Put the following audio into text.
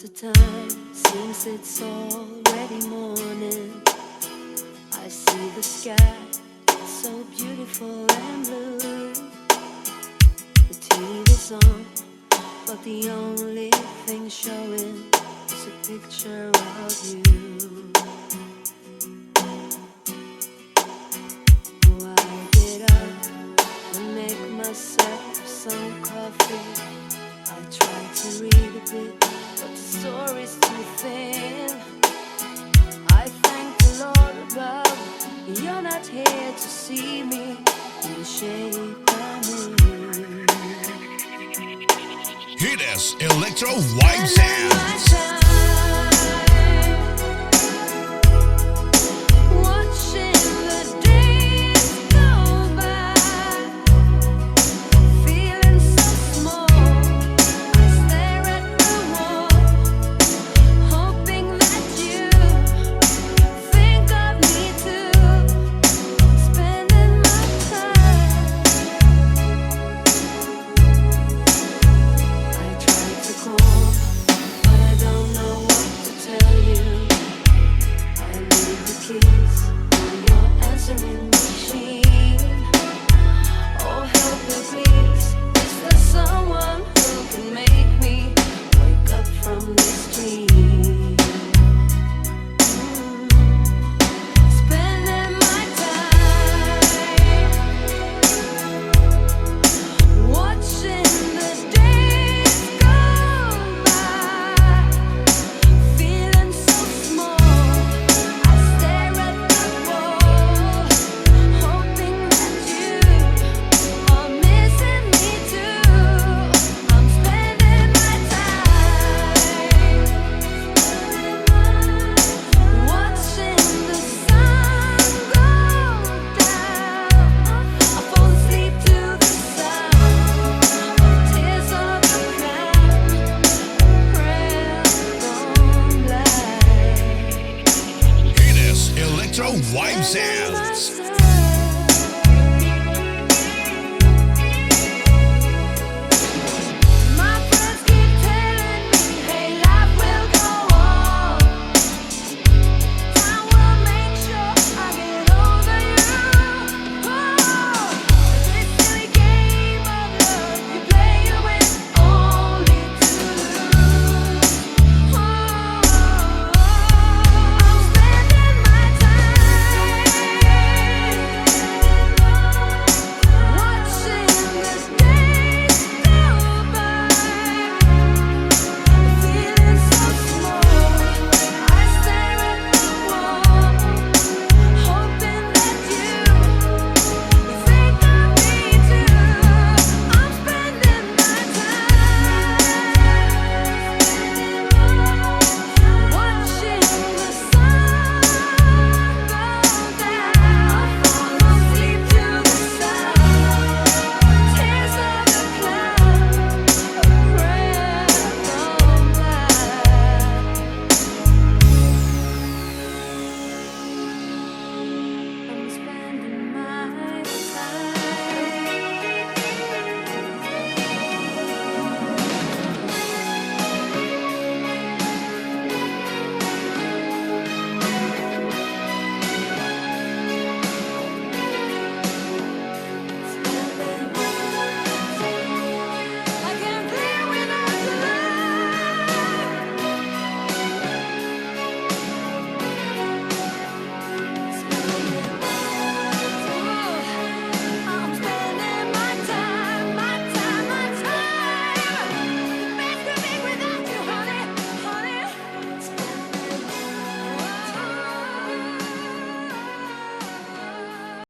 The time seems it's already morning. I see the sky, it's so beautiful and blue. The TV's on, but the only thing showing is a picture of you. Oh, I get up and make myself some coffee. I try to read a bit, but the story's too thin. I thank the Lord above, you're not here to see me in the shape I'm in. It is Electro Vibe Sounds. Vibe Sound.